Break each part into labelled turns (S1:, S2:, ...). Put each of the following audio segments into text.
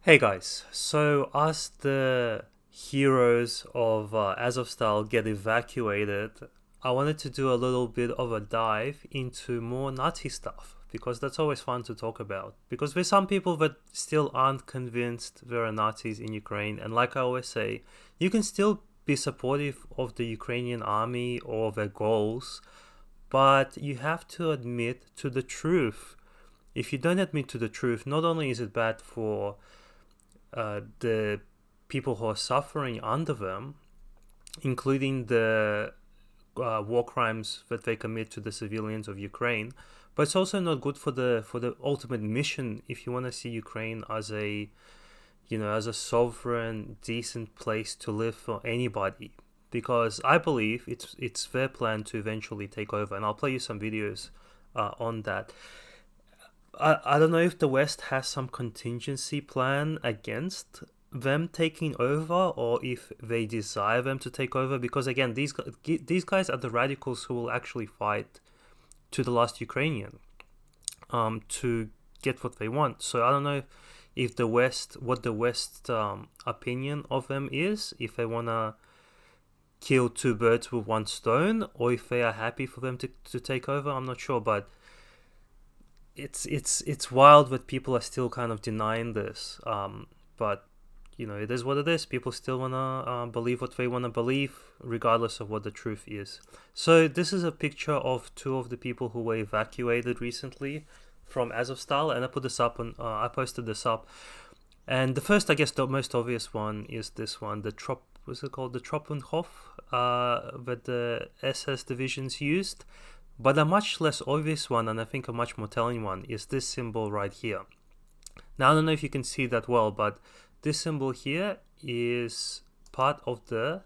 S1: Hey guys, so as the heroes of Azovstal get evacuated, I wanted to do a little bit of a dive into more Nazi stuff because that's always fun to talk about. Because there's some people that still aren't convinced there are Nazis in Ukraine, and like I always say, you can still be supportive of the Ukrainian army or their goals, but you have to admit to the truth. If you don't admit to the truth, not only is it bad for the people who are suffering under them, including the war crimes that they commit to the civilians of Ukraine. But it's also not good for the ultimate mission if you want to see Ukraine as a as a sovereign, decent place to live for anybody. Because I believe it's their plan to eventually take over, and I'll play you some videos on that. I don't know if the West has some contingency plan against them taking over, or if they desire them to take over. Because again, these guys are the radicals who will actually fight to the last Ukrainian, to get what they want. So I don't know if the West, what the West opinion of them is, if they wanna kill two birds with one stone, or if they are happy for them to take over. I'm not sure, but it's wild that people are still kind of denying this. But it is what it is. People still wanna believe what they wanna believe, regardless of what the truth is. So this is a picture of two of the people who were evacuated recently from Azovstal, and I put this up on. I posted this up, and the first, I guess, the most obvious one is this one, the what's it called, the Truppenhof, that the SS divisions used. But a much less obvious one, and I think a much more telling one, is this symbol right here. Now, I don't know if you can see that well, but this symbol here is part of the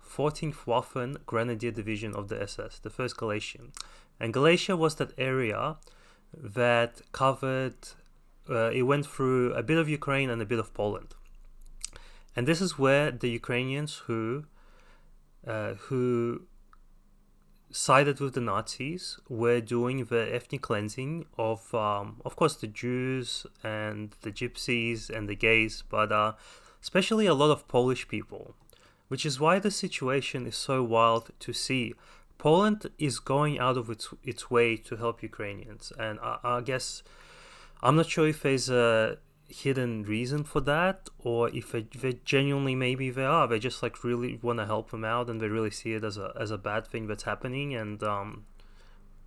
S1: 14th Waffen Grenadier Division of the SS, the 1st Galatian. And Galatia was that area that covered, it went through a bit of Ukraine and a bit of Poland. And this is where the Ukrainians who sided with the Nazis were doing the ethnic cleansing of course, the Jews and the Gypsies and the gays, but especially a lot of Polish people, which is why the situation is so wild to see. Poland is going out of its way to help Ukrainians, and I guess I'm not sure if there's a hidden reason for that, or if they genuinely, maybe they just like really want to help them out, and they really see it as a bad thing that's happening. And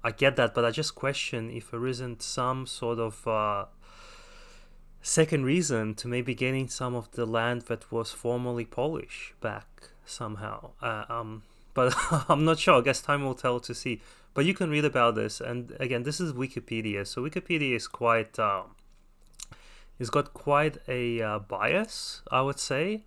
S1: I get that, but I just question if there isn't some sort of second reason to maybe getting some of the land that was formerly Polish back somehow. But I'm not sure. I guess time will tell to see. But you can read about this, and again, this is Wikipedia, so Wikipedia is quite it's got quite a bias, I would say,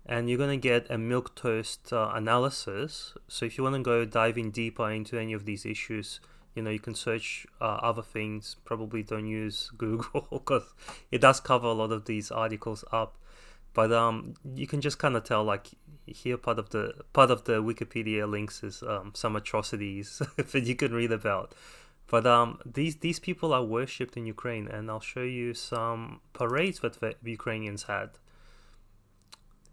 S1: and you're gonna get a milquetoast analysis. So if you want to go diving deeper into any of these issues, you can search other things. Probably don't use Google because it does cover a lot of these articles up. But you can just kind of tell, like, here part of the Wikipedia links is some atrocities that you can read about. But these people are worshipped in Ukraine, and I'll show you some parades that the Ukrainians had.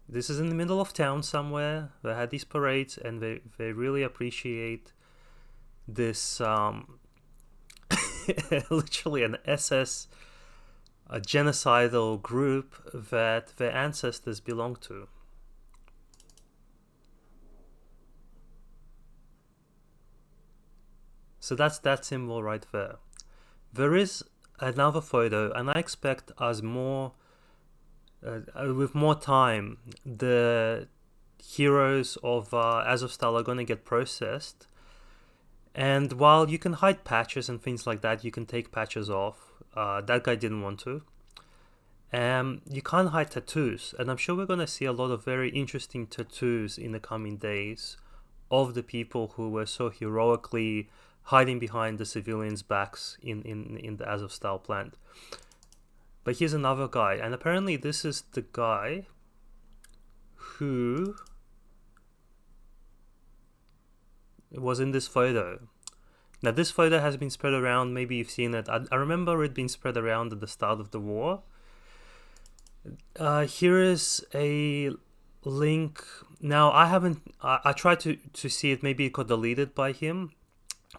S1: This is in the middle of town somewhere. They had these parades, and they really appreciate this literally an SS, a genocidal group that their ancestors belonged to. So that's that symbol right there. There is another photo, and I expect as more, with more time, the heroes of Azovstal are going to get processed. And while you can hide patches and things like that, you can take patches off. That guy didn't want to. You can't hide tattoos, and I'm sure we're going to see a lot of very interesting tattoos in the coming days of the people who were so heroically hiding behind the civilians' backs in the Azovstal plant. But here's another guy, and apparently this is the guy who was in this photo. Now this photo has been spread around, maybe you've seen it. I remember it being spread around at the start of the war. Here is a link. Now I haven't. I tried to see it. Maybe it got deleted by him,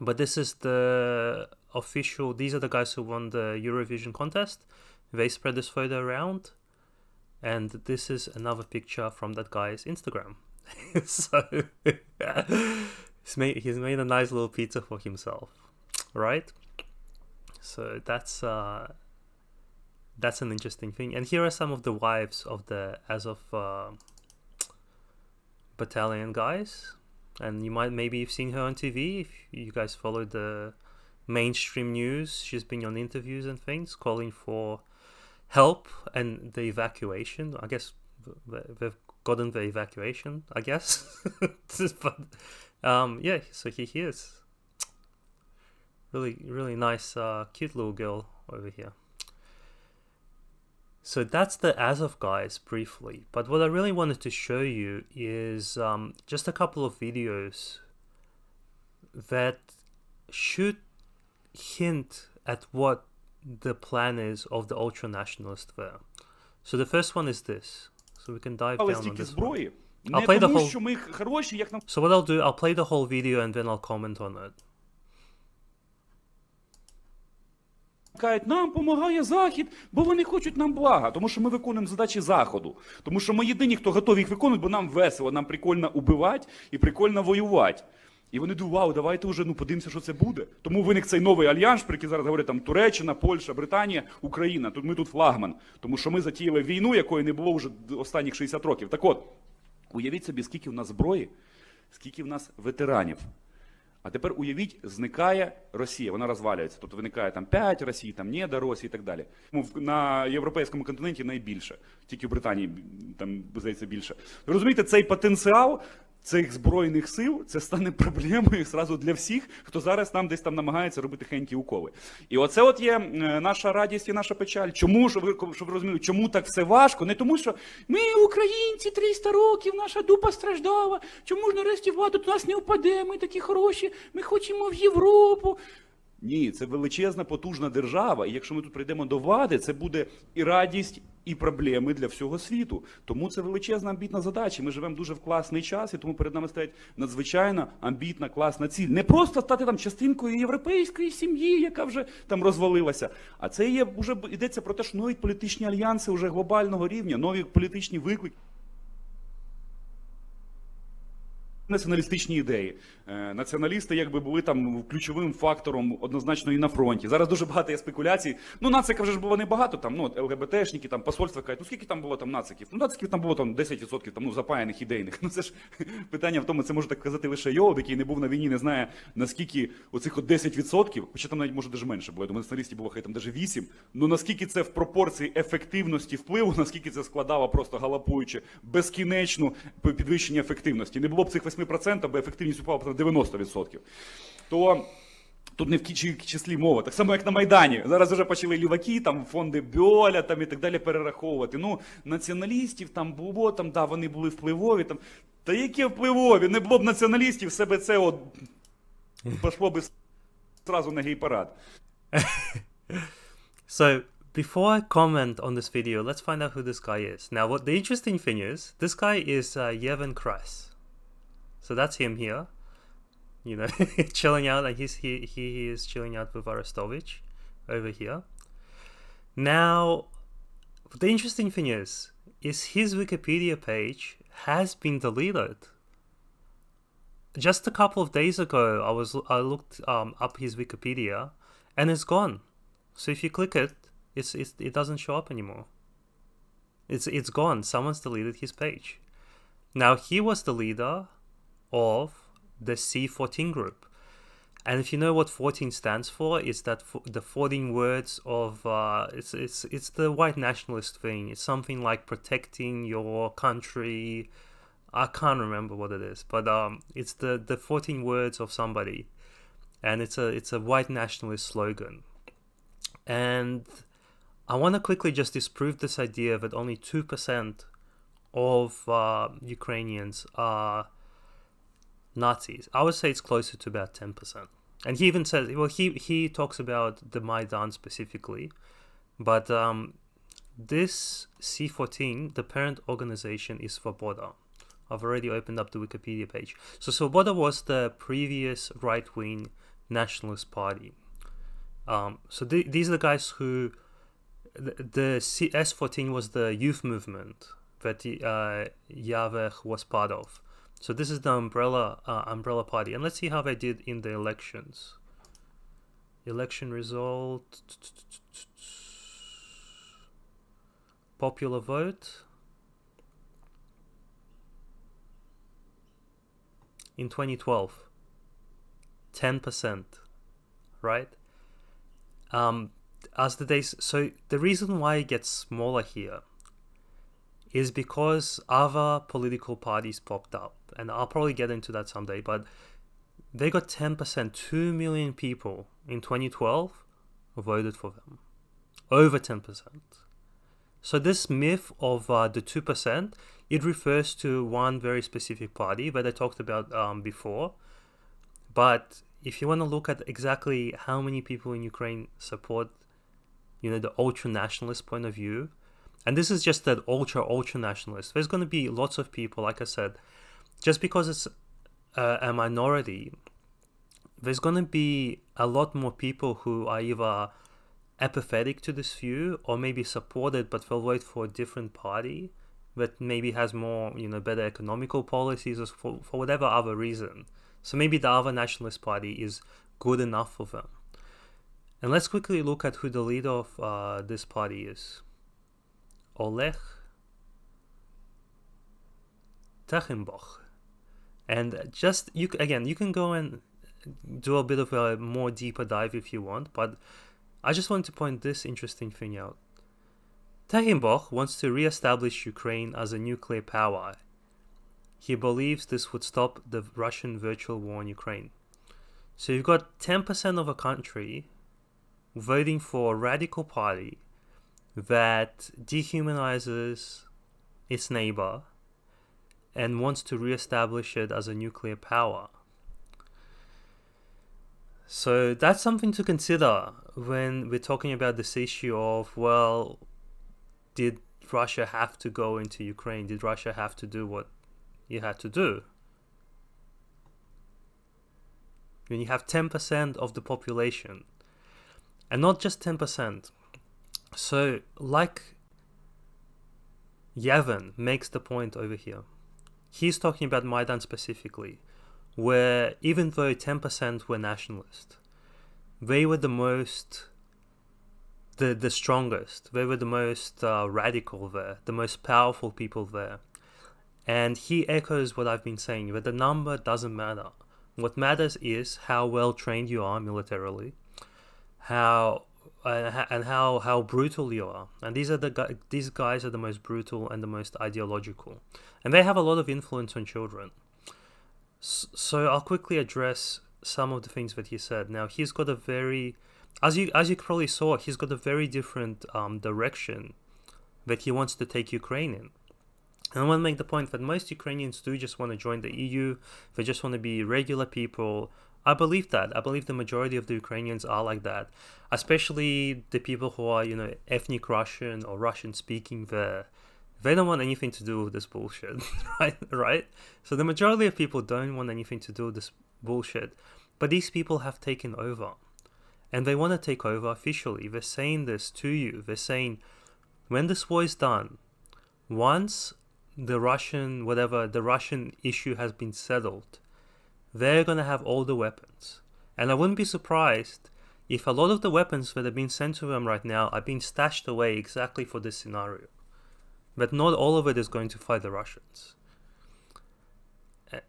S1: but this is the official. These are the guys who won the Eurovision contest. They spread this photo around, and this is another picture from that guy's Instagram. So he's made a nice little pizza for himself, right? So that's an interesting thing. And here are some of the wives of the Azov battalion guys. And you might maybe have seen her on TV if you guys follow the mainstream news. She's been on interviews and things calling for help and the evacuation. I guess they've gotten the evacuation, I guess. But yeah, so he is. Really, really nice, cute little girl over here. So that's the Azov guys briefly. But what I really wanted to show you is just a couple of videos that should hint at what the plan is of the ultra-nationalist there. So the first one is this. So we can dive down on this one. I'll play the whole... So what I'll do, I'll play the whole video and then I'll comment on it.
S2: Нам допомагає Захід, бо вони хочуть нам блага, тому що ми виконуємо задачі Заходу. Тому що ми єдині, хто готові їх виконувати, бо нам весело, нам прикольно убивати і прикольно воювати. І вони думають, вау, давайте вже подивимося, що це буде. Тому виник цей новий альянс, про який зараз говорять там Туреччина, Польща, Британія, Україна. Тут ми тут флагман. Тому що ми затіяли війну, якої не було вже останніх 60 років. Так от, уявіть собі, скільки в нас зброї, скільки в нас ветеранів. А тепер уявіть, зникає Росія, вона розвалюється. Тобто виникає там 5 Росій, там не до Росії і так далі. На європейському континенті найбільше. Тільки в Британії там, здається, більше. Ви розумієте, цей потенціал цих збройних сил, це стане проблемою зразу для всіх, хто зараз нам десь там намагається робити хенькі уколи. І оце от є наша радість і наша печаль. Чому, щоб ви розуміли, чому так все важко? Не тому, що ми, українці, 300 років, наша дупа страждала, чому ж нарешті влада до нас не впаде, ми такі хороші, ми хочемо в Європу. Ні, це величезна, потужна держава, і якщо ми тут прийдемо до влади, це буде і радість, і проблеми для всього світу. Тому це величезна, амбітна задача. Ми живемо дуже в класний час, і тому перед нами стоять надзвичайно амбітна, класна ціль. Не просто стати там частинкою європейської сім'ї, яка вже там розвалилася, а це є, вже йдеться про те, що нові політичні альянси вже глобального рівня, нові політичні виклики. Націоналістичні ідеї. Націоналісти якби були там ключовим фактором однозначно і на фронті. Зараз дуже багато є спекуляцій. Ну, нацика вже ж було небагато, там, ну, ЛГБТшники, там, посольства кажуть, ну, скільки там було там нациків? Ну, нациків там було там 10% там, ну, запаяних ідейних. Ну, це ж питання в тому, це може так казати лише Йов, який не був на війні, не знає, наскільки оцих от 10%, хоча там навіть може даже менше було, я думаю, націоналістів було хай там даже 8%, ну, наскільки це в пропорції ефективності впливу, наскільки це складало просто галопуючи безкінечну підвищення ефективності. Не було б цих 8%, бо ефективність упала б на 90%. То тут не в числі мова. Так само, як на Майдані. Зараз вже почали ліваки, там фонди Бьоля там, і так далі перераховувати. Ну, націоналістів там було, там, да, вони були впливові. Там. Та які впливові? Не було б націоналістів, все би це от пішло би зразу на гей-парад.
S1: So, before I comment on this video, let's find out who this guy is. Now, what the interesting thing is, this guy is Yevhen Kras. So that's him here, you know, chilling out, and he is chilling out with Arostovich over here. Now, the interesting thing is his Wikipedia page has been deleted. Just a couple of days ago, I looked up his Wikipedia, and it's gone. So if you click it, it doesn't show up anymore. It's gone. Someone's deleted his page. Now, he was the leader of the C14 group, and if you know what 14 stands for, it's that the 14 words of it's the white nationalist thing. It's something like protecting your country. I can't remember what it is, but it's the 14 words of somebody, and it's a white nationalist slogan. And I want to quickly just disprove this idea that only 2% of Ukrainians are Nazis. I would say it's closer to about 10%. And he even says, well, he talks about the Maidan specifically, but this C14, the parent organization, is Svoboda. I've already opened up the Wikipedia page. So Svoboda was the previous right-wing nationalist party. So these are the guys who... The S14 was the youth movement that Yaveh was part of. So this is the umbrella party. And let's see how they did in the elections. Election result... Popular vote... in 2012, 10%, right? As the days, so the reason why it gets smaller here is because other political parties popped up, and I'll probably get into that someday, but they got 10%, 2 million people in 2012 voted for them, over 10%. So this myth of the 2%, it refers to one very specific party that I talked about before. But if you want to look at exactly how many people in Ukraine support, the ultra-nationalist point of view, and this is just that ultra-nationalist, there's going to be lots of people, like I said, just because it's a minority, there's going to be a lot more people who are either apathetic to this view or maybe support it, but they'll vote for a different party that maybe has more, better economical policies or for whatever other reason. So maybe the other nationalist party is good enough for them. And let's quickly look at who the leader of this party is. Oleg Tachenbach. And just, you can go and do a bit of a more deeper dive if you want, but I just want to point this interesting thing out. Tachenbach wants to re-establish Ukraine as a nuclear power. He believes this would stop the Russian virtual war in Ukraine. So you've got 10% of a country voting for a radical party that dehumanizes its neighbor and wants to re-establish it as a nuclear power. So that's something to consider when we're talking about this issue of, well, did Russia have to go into Ukraine? Did Russia have to do what you had to do? When you have 10% of the population, and not just 10%. So, like Yavin makes the point over here, he's talking about Maidan specifically, where even though 10% were nationalist, they were the most, the strongest, they were the most radical there, the most powerful people there. And he echoes what I've been saying, that the number doesn't matter. What matters is how well trained you are militarily, how brutal you are. And these guys are the most brutal and the most ideological, and they have a lot of influence on children. So I'll quickly address some of the things that he said. Now, he's got a very, as you probably saw, he's got a very different direction that he wants to take Ukraine in. And I want to make the point that most Ukrainians do just want to join the EU. They just want to be regular people. I believe that. I believe the majority of the Ukrainians are like that, especially the people who are, ethnic Russian or Russian speaking there. They don't want anything to do with this bullshit, right? So the majority of people don't want anything to do with this bullshit. But these people have taken over. And they want to take over officially. They're saying this to you. They're saying, when this war is done, once the Russian issue has been settled, they're going to have all the weapons. And I wouldn't be surprised if a lot of the weapons that are being sent to them right now are being stashed away exactly for this scenario. But not all of it is going to fight the Russians.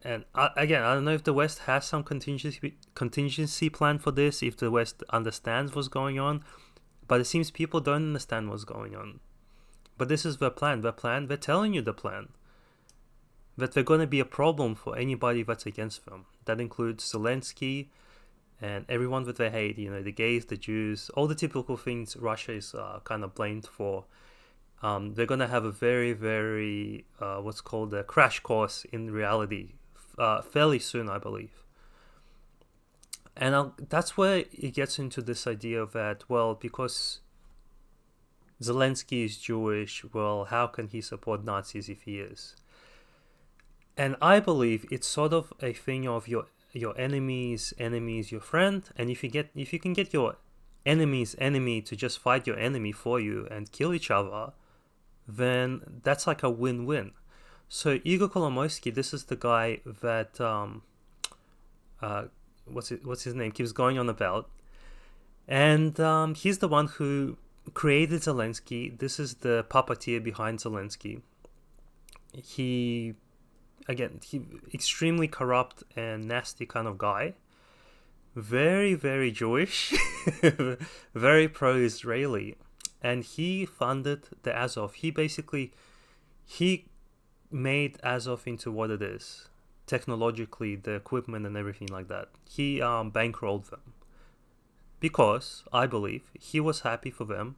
S1: And again, I don't know if the West has some contingency plan for this, if the West understands what's going on, but it seems people don't understand what's going on. But this is their plan. They're telling you the plan. That they're going to be a problem for anybody that's against them. That includes Zelensky and everyone that they hate, the gays, the Jews, all the typical things Russia is kind of blamed for. They're going to have a very, very, what's called a crash course in reality fairly soon, I believe. And that's where it gets into this idea of that, well, because Zelensky is Jewish. Well, how can he support Nazis if he is? And I believe it's sort of a thing of your enemy's enemy is your friend, and if you can get your enemy's enemy to just fight your enemy for you and kill each other, then that's like a win-win. So Igor Kolomoisky, this is the guy that what's his name, keeps going on about, and he's the one who created Zelensky. This is the puppeteer behind Zelensky. He extremely corrupt and nasty kind of guy, very, very Jewish, very pro-Israeli, and he funded the Azov. He made Azov into what it is, technologically, the equipment and everything like that. He bankrolled them because I believe he was happy for them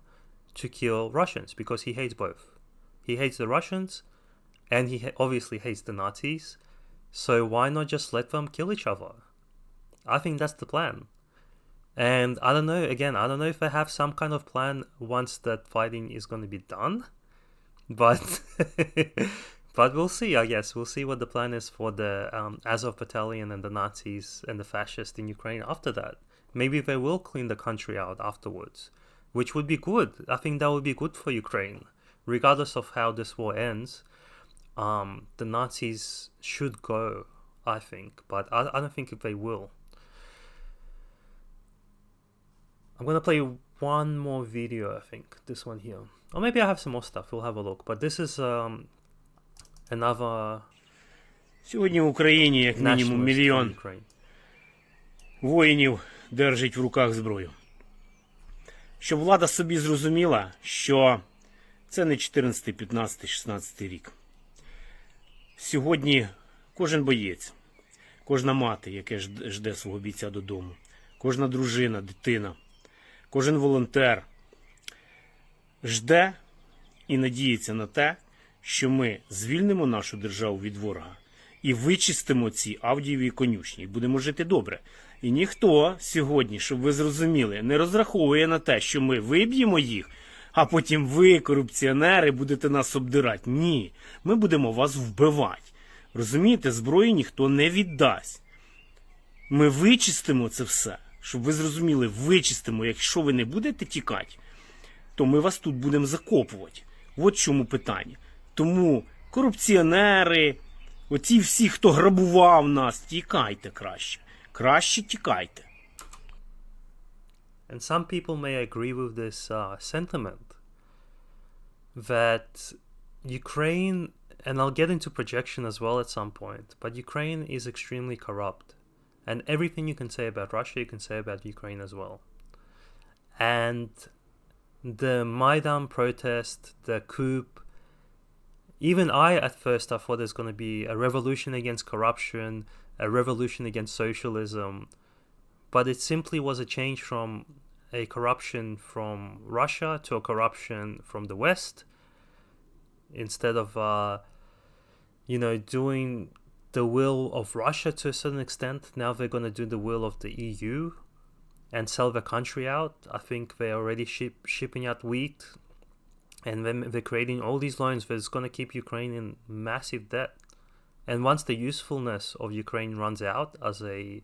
S1: to kill Russians, because he hates both. He hates the Russians and he obviously hates the Nazis, so why not just let them kill each other? I think that's the plan. And I don't know if they have some kind of plan once that fighting is going to be done, but but we'll see, I guess. We'll see what the plan is for the Azov battalion and the Nazis and the fascists in Ukraine after that. Maybe they will clean the country out afterwards, which would be good. I think that would be good for Ukraine. Regardless of how this war ends, the Nazis should go, I think, but I don't think if they will. I'm going to play one more video, I think, this one here. Or maybe I have some more stuff, we'll have a look. But this is another...
S3: Сьогодні в Україні як мінімум мільйон воїнів держить в руках зброю. Щоб влада собі зрозуміла, що це не 14, 15, 16 рік. Сьогодні кожен боєць, кожна мати, яка жде свого бійця додому, кожна дружина, дитина, кожен волонтер жде і надіється на те, що ми звільнимо нашу державу від ворога і вичистимо ці Авдіїві конюшні, і будемо жити добре. І ніхто сьогодні, щоб ви зрозуміли, не розраховує на те, що ми виб'ємо їх, а потім ви, корупціонери, будете нас обдирати. Ні, ми будемо вас вбивати. Розумієте, зброю ніхто не віддасть. Ми вичистимо це все, щоб ви зрозуміли, вичистимо. Якщо ви не будете тікати, то ми вас тут будемо закопувати. От чому питання. Тому корупціонери, оці всі, хто грабував нас, тікайте краще. Краще тікайте.
S1: And some people may agree with this sentiment that Ukraine, and I'll get into projection as well at some point, but Ukraine is extremely corrupt. And everything you can say about Russia, you can say about Ukraine as well. And the Maidan protest, the coup, even at first I thought there's going to be a revolution against corruption, a revolution against socialism, but it simply was a change from a corruption from Russia to a corruption from the West. Instead of doing the will of Russia to a certain extent, now they're going to do the will of the EU and sell the country out. I think they're already shipping out wheat, and then they're creating all these loans that's going to keep Ukraine in massive debt. And once the usefulness of Ukraine runs out as a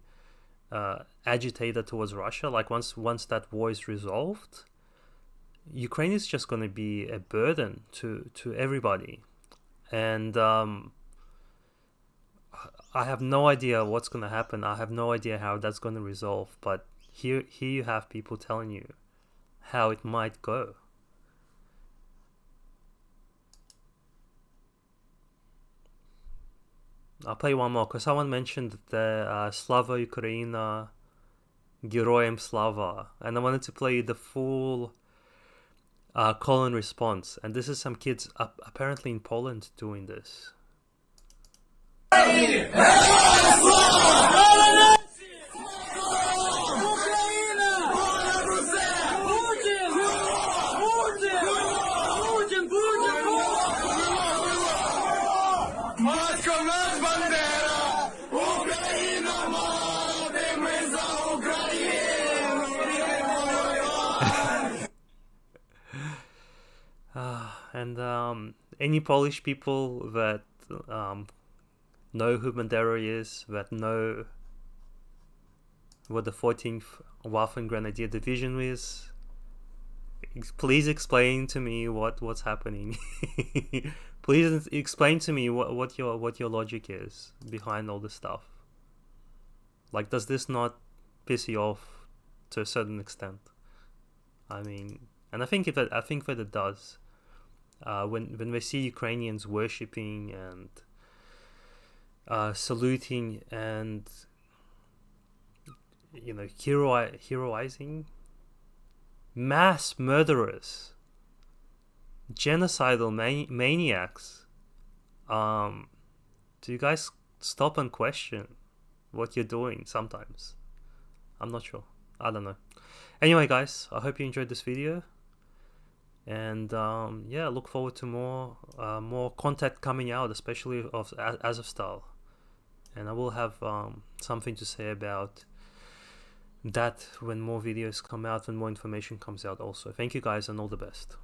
S1: agitator towards Russia, like once that war is resolved, Ukraine is just going to be a burden to everybody. And I have no idea what's going to happen. I have no idea how that's going to resolve. But here you have people telling you how it might go. I'll play one more because someone mentioned the Slava Ukraina, Geroyam Slava, and I wanted to play the full call and response. And this is some kids apparently in Poland doing this. And any Polish people that know who Bandera is, that know what the 14th Waffen Grenadier Division is, please explain to me what's happening. Please explain to me what your logic is behind all this stuff. Like, does this not piss you off to a certain extent? I mean, and I think that it does. When we see Ukrainians worshipping and saluting and heroizing mass murderers, genocidal maniacs, do you guys stop and question what you're doing sometimes? I'm not sure. I don't know. Anyway, guys, I hope you enjoyed this video. And yeah, look forward to more content coming out, especially of Azovstal. And I will have something to say about that when more videos come out, when more information comes out also. Thank you guys, and all the best.